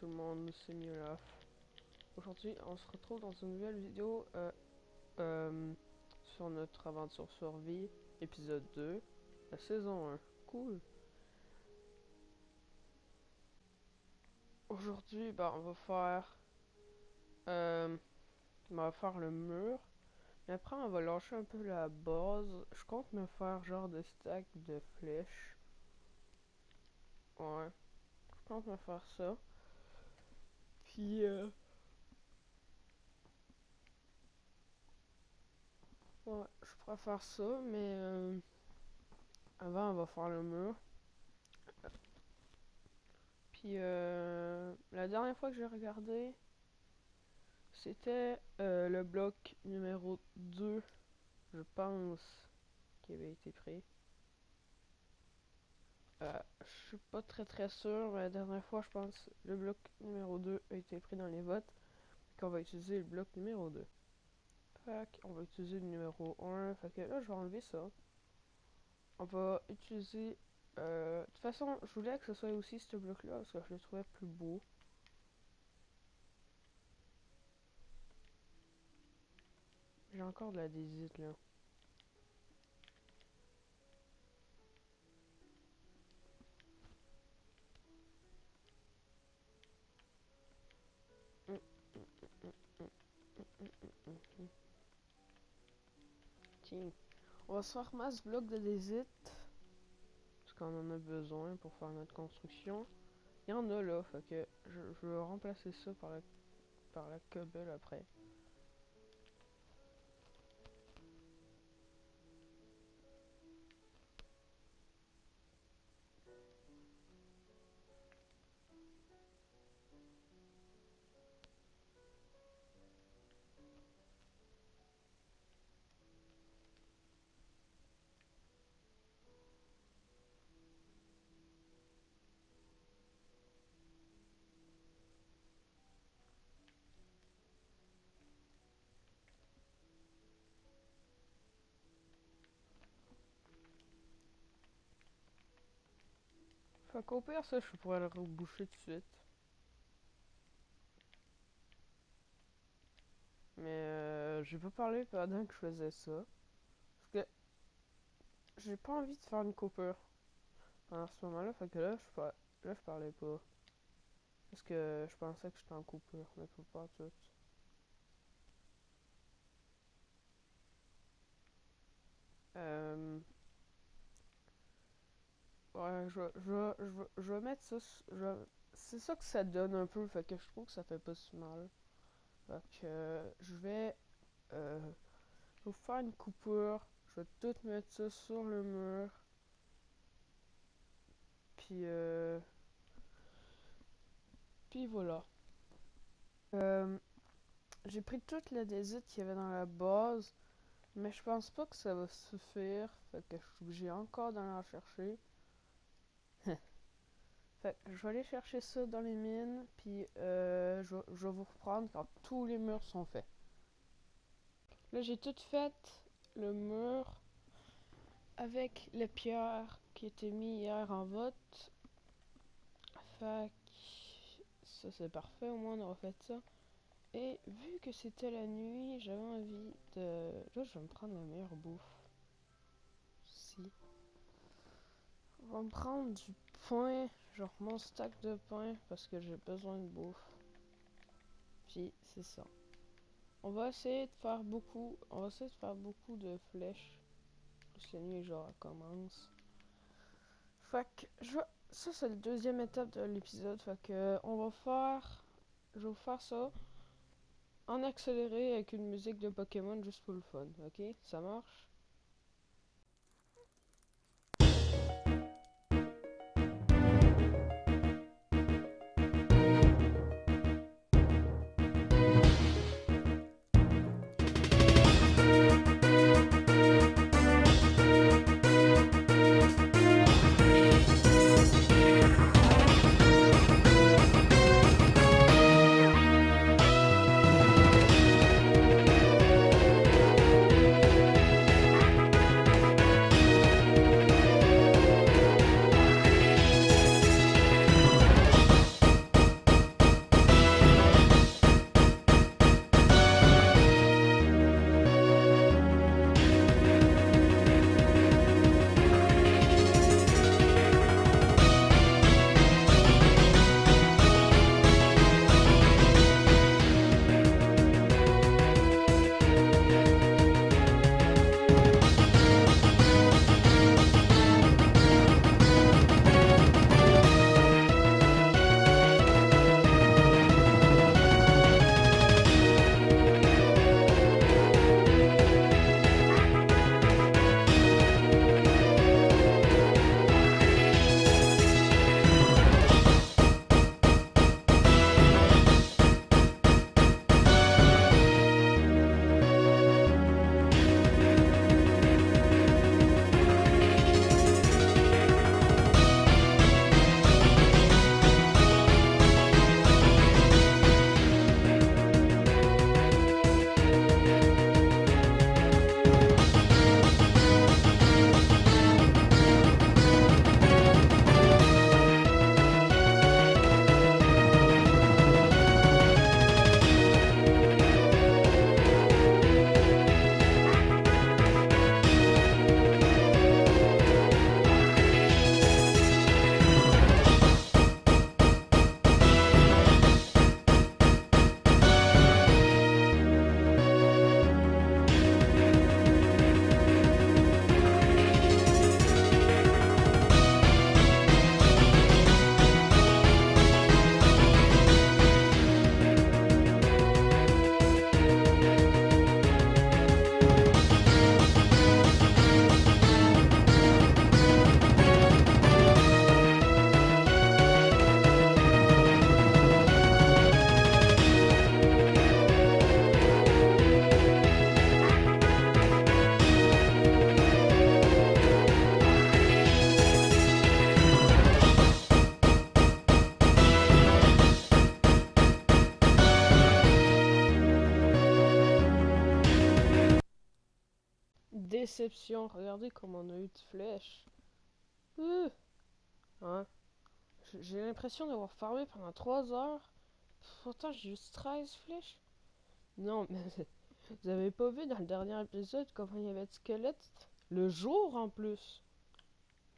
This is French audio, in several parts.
tout le monde, c'est Miolaf. Aujourd'hui, on se retrouve dans une nouvelle vidéo sur notre aventure survie, épisode 2, la saison 1. Cool! Aujourd'hui, on va faire le mur. Mais après, on va lâcher un peu la base. Je compte me faire genre de stack de flèches. Ouais, je compte me faire ça. Puis, ouais, je pourrais faire ça, mais avant, on va faire le mur. Puis, la dernière fois que j'ai regardé, c'était le bloc numéro 2, je pense, qui avait été pris. Je suis pas très sûr, mais la dernière fois, je pense le bloc numéro 2 a été pris dans les votes. Qu'on va utiliser le bloc numéro 2. Fait qu'on va utiliser le numéro 1. Fait que là, je vais enlever ça. On va utiliser... de toute façon, je voulais que ce soit aussi ce bloc-là, parce que je le trouvais plus beau. J'ai encore de la désite, là. Tiens. On va se faire masse bloc de désite. Parce qu'on en a besoin pour faire notre construction. Il y en a là, fait que je vais remplacer ça par la cobble après. Fait qu'au pire, ça, je pourrais le reboucher tout de suite. Mais j'ai pas parlé pendant que je faisais ça. Parce que j'ai pas envie de faire une coupure pendant ce moment-là. Fait que là, je parlais pas. Parce que je pensais que j'étais en coupure, mais pas tout. Ouais, je vais mettre ça. C'est ça que ça donne un peu. Fait que je trouve que ça fait pas si mal. Fait que euh, je vais faire une coupure. Je vais tout mettre ça sur le mur. Puis, puis voilà. J'ai pris toute la désite qu'il y avait dans la base. Mais je pense pas que ça va suffire. Fait que je suis obligé encore d'aller en chercher. Fait que je vais aller chercher ça dans les mines. Puis je vais vous reprendre quand tous les murs sont faits. Là, j'ai tout fait le mur avec les pierres qui étaient mis hier en vote. Fait que ça c'est parfait, au moins on aura fait ça. Et vu que c'était la nuit, j'avais envie de... Là, je vais me prendre la meilleure bouffe. Si. On va me prendre du pain, genre mon stack de pain, parce que j'ai besoin de bouffe. Puis, c'est ça. On va essayer de faire beaucoup... On va essayer de faire beaucoup de flèches. Plus la nuit, genre, elle commence. Fait que, ça, c'est la deuxième étape de l'épisode. Fait que, on va faire... Je vais faire ça en accéléré avec une musique de Pokémon juste pour le fun, ok? Ça marche? déception. Regardez comme on a eu de flèches. Euh, hein. J'ai l'impression d'avoir farmé pendant 3 heures. Pourtant, j'ai juste 13 flèches. Non, mais vous avez pas vu dans le dernier épisode comment il y avait de squelettes? Le jour en plus.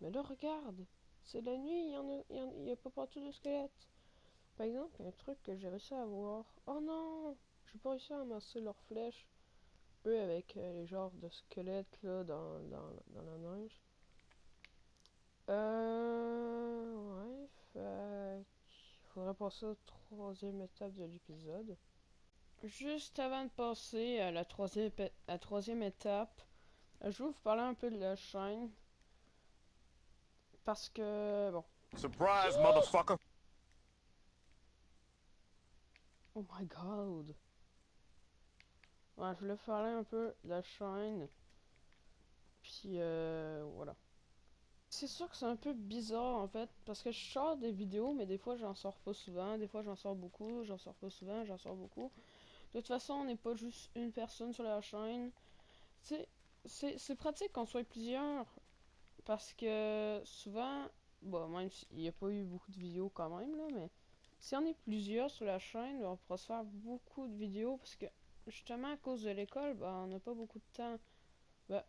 Mais là, regarde. C'est la nuit, il y a pas partout de squelettes. Par exemple, il y a un truc que j'ai réussi à avoir. Oh non! J'ai pas réussi à amasser leurs flèches. Eux, avec les genres de squelettes là dans la neige. Ouais, fait. Faudrait passer au troisième étape de l'épisode. Juste avant de passer à la troisième étape, je vais vous parler un peu de la chaîne. Parce que, bon. Surprise, motherfucker! Oh my god! Ouais, je voulais parler un peu de la chaîne. Puis, voilà. C'est sûr que c'est un peu bizarre en fait, parce que je sors des vidéos, mais des fois j'en sors pas souvent, des fois j'en sors beaucoup, j'en sors pas souvent, j'en sors beaucoup. De toute façon, on n'est pas juste une personne sur la chaîne. C'est c'est pratique qu'on soit plusieurs, parce que souvent, bon, même s'il n'y a pas eu beaucoup de vidéos quand même, là, mais si on est plusieurs sur la chaîne, ben, on pourra se faire beaucoup de vidéos, parce que justement à cause de l'école, ben, on n'a pas beaucoup de temps. Ben,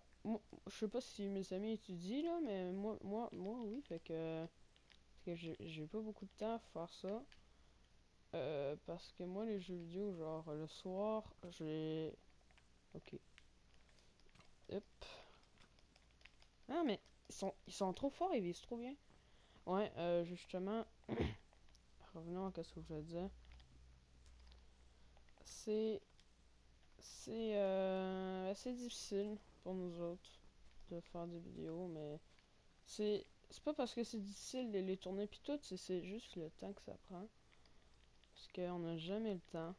je sais pas si mes amis étudient là, mais moi oui, fait que j'ai pas beaucoup de temps à faire ça. Parce que moi, les jeux vidéo, genre le soir, j'ai. Ok. Hop. Ah, mais ils sont trop forts, ils visent trop bien. Ouais, justement, revenons à ce que je disais. C'est. C'est assez difficile pour nous autres de faire des vidéos, mais c'est pas parce que c'est difficile de les tourner pis tout, c'est juste le temps que ça prend. Parce qu'on n'a jamais le temps.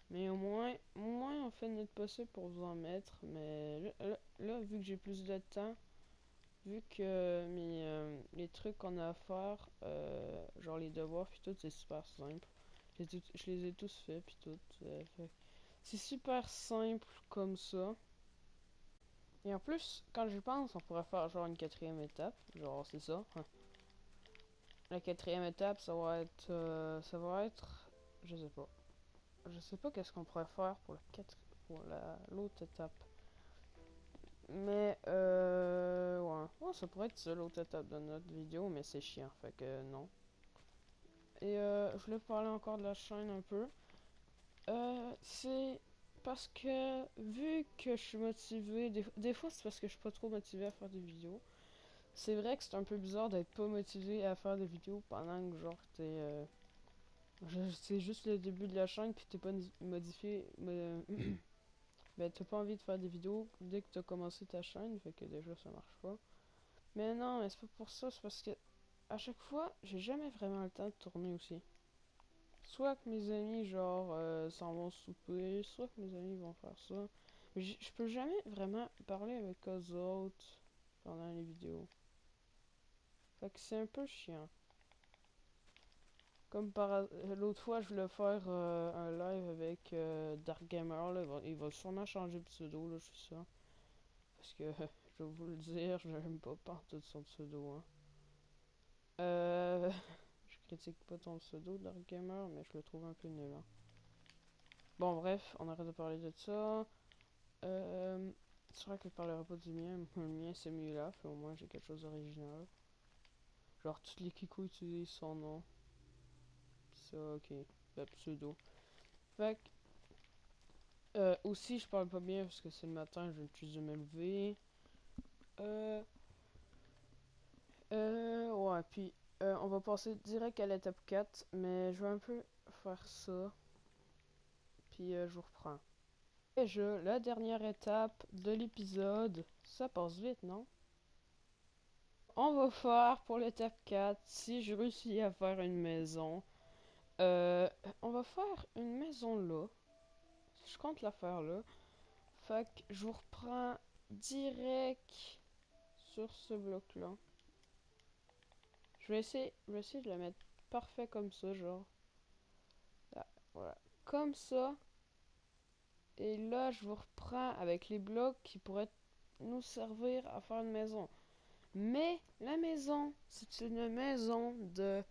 Mais au moins on fait notre possible pour vous en mettre. Mais là, vu que j'ai plus de temps, vu que les trucs qu'on a à faire, genre les devoirs puis tout, c'est super simple. Je les ai tous faits puis tout. C'est super simple comme ça. Et en plus, quand je pense, on pourrait faire genre une quatrième étape. Genre, c'est ça. Hein. La quatrième étape, ça va être, je sais pas. Je sais pas qu'est-ce qu'on pourrait faire pour l'autre étape. Mais ouais. Ouais, ça pourrait être ça l'autre étape de notre vidéo, mais c'est chiant, fait que non. Et je voulais parler encore de la chaîne un peu. C'est parce que vu que je suis motivé, des fois c'est parce que je suis pas trop motivé à faire des vidéos. C'est vrai que c'est un peu bizarre d'être pas motivé à faire des vidéos pendant que genre c'est juste le début de la chaîne puis t'es pas modifié. Ben t'as pas envie de faire des vidéos dès que t'as commencé ta chaîne, fait que déjà ça marche pas. Mais non, mais c'est pas pour ça, c'est parce que à chaque fois, j'ai jamais vraiment le temps de tourner aussi. Soit que mes amis, genre, s'en vont souper, soit que mes amis vont faire ça. Mais je peux jamais vraiment parler avec eux autres pendant les vidéos. Fait que c'est un peu chiant. Comme l'autre fois, je voulais faire un live avec Dark Gamer, là, il va sûrement changer de pseudo, là, je suis sûr. Parce que, je vais vous le dire, je n'aime pas partout son pseudo, hein. Euh, je critique pas ton pseudo, Dark Gamer, mais je le trouve un peu nul, hein. Bon, bref, on arrête de parler de ça. C'est vrai que je parlerai pas du mien, le mien c'est mieux là, fait au moins j'ai quelque chose d'original. Genre, toutes les Kiko utilisent son nom. Ça, ok. Le pseudo. Fait que, aussi, je parle pas bien parce que c'est le matin, je viens juste de me lever. Euh, ouais, puis on va passer direct à l'étape 4, mais je vais un peu faire ça, puis je vous reprends. Déjà, la dernière étape de l'épisode, ça passe vite, non? On va faire pour l'étape 4, si je réussis à faire une maison. Euh, on va faire une maison là. Je compte la faire là. Fait que je vous reprends direct sur ce bloc-là. Je vais essayer de la mettre parfait comme ça, genre. Là, voilà. Comme ça. Et là, je vous reprends avec les blocs qui pourraient nous servir à faire une maison. Mais la maison, c'est une maison de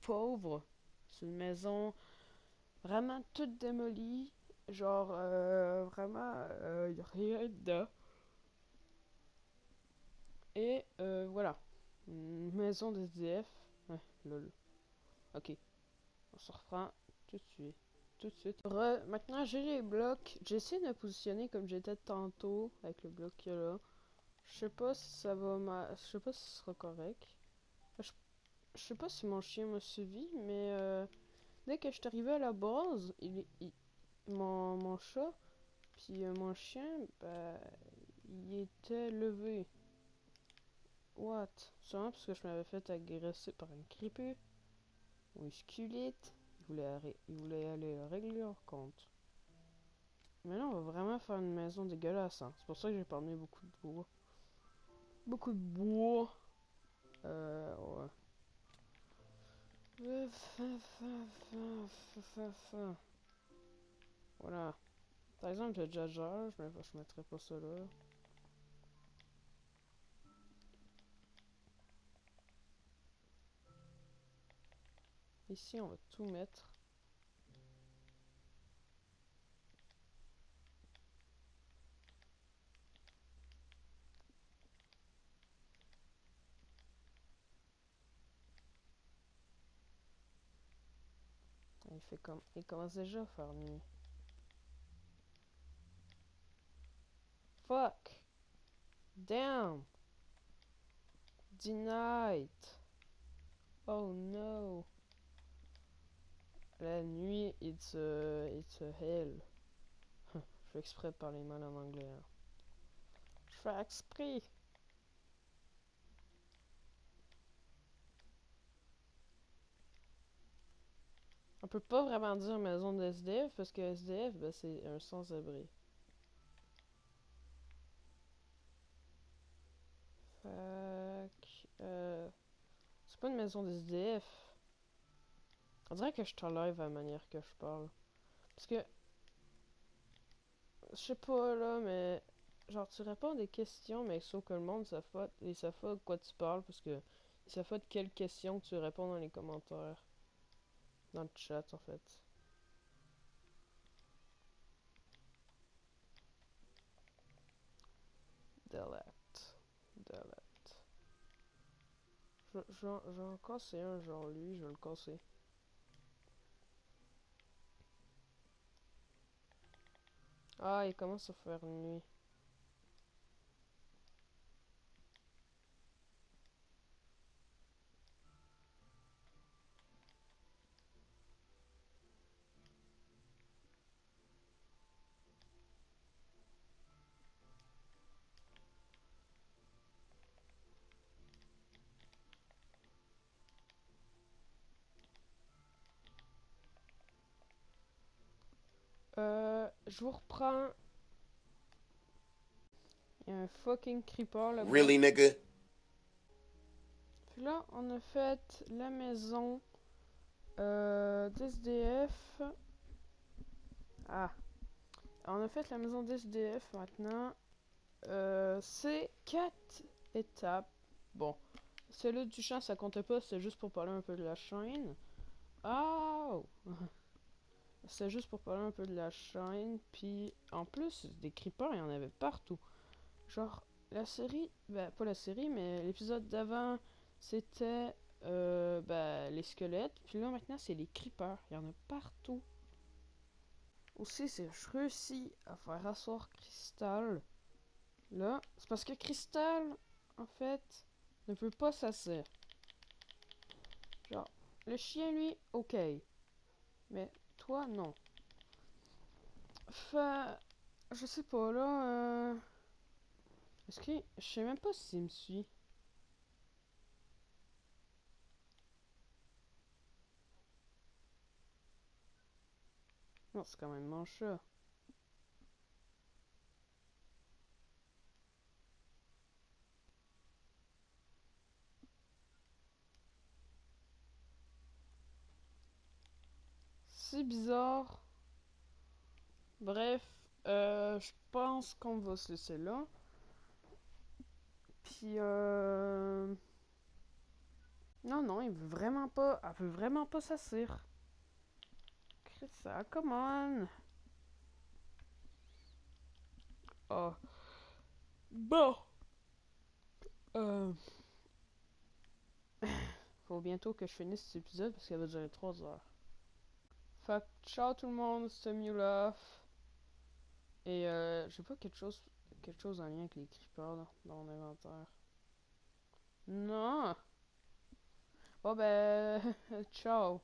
pauvres. C'est une maison vraiment toute démolie. Genre, vraiment, il n'y a rien dedans. Et voilà. Une maison de SDF. Ouais, lol. Ok, on se reprend tout de suite. Tout de suite. Maintenant, j'ai les blocs. J'essaie de me positionner comme j'étais tantôt avec le bloc qu'il y a là. Je sais pas si ça va je sais pas si ce sera correct. Je, je sais pas si mon chien m'a suivi, mais dès que je suis arrivé à la base, mon chat, puis mon chien, bah, il était levé. What? Sûrement parce que je m'avais fait agresser par une creeper ou une squelette. Il voulait aller régler leur compte. Mais là, on va vraiment faire une maison dégueulasse, hein. C'est pour ça que j'ai pas emmené beaucoup de bois. Beaucoup de bois. Ouais. Voilà. Par exemple, le Jaja, je mettrais pas ça là. Ici, on va tout mettre. Il commence déjà à faire nuit. Fuck! Damn! Denied! Oh no! La nuit, it's a hell. Je fais exprès de parler mal en anglais, hein. Je fais exprès! On peut pas vraiment dire maison de SDF parce que SDF, ben, c'est un sans-abri. C'est pas une maison de SDF. On dirait que je t'enlève à la manière que je parle. Parce que, je sais pas là, mais genre tu réponds des questions, mais sauf que le monde ils savent pas de quoi tu parles parce que ils savent pas de quelles questions tu réponds dans les commentaires. Dans le chat en fait. Delete. Delete. Je vais en casser un, genre lui, je vais le casser. Ah, il commence à faire nuit. Je vous reprends. Il y a un fucking creeper là-bas. Really, nigga? Puis là, on a fait la maison d'SDF. Ah, on a fait la maison d'SDF maintenant. C'est 4 étapes. Bon, celle-là du champ, ça comptait pas, c'est juste pour parler un peu de la chaîne. Oh! C'est juste pour parler un peu de la chaîne. Puis en plus, des creepers, il y en avait partout. Genre, la série, bah pas la série, mais l'épisode d'avant, c'était bah, les squelettes. Puis là maintenant, c'est les creepers. Il y en a partout. Aussi, c'est je réussis à faire asseoir Crystal. Là, c'est parce que Crystal, en fait, ne peut pas s'asseoir. Genre, le chien, lui, ok. Mais toi, non. Enfin, je sais pas, là, est-ce que... Je sais même pas s'il me suit. Non, c'est quand même mon chat. C'est bizarre. Bref, Je pense qu'on va se laisser là. Puis, non, non, il veut vraiment pas. Elle veut vraiment pas s'asseoir. Chris, ça, come on. Ah, bon. Euh, Faut bientôt que je finisse cet épisode parce qu'il va durer 3 heures. Fait que, ciao tout le monde, c'était Mulaf. Et j'ai pas quelque chose en lien avec les creepers là, dans mon inventaire. Non! Bon ben, ciao!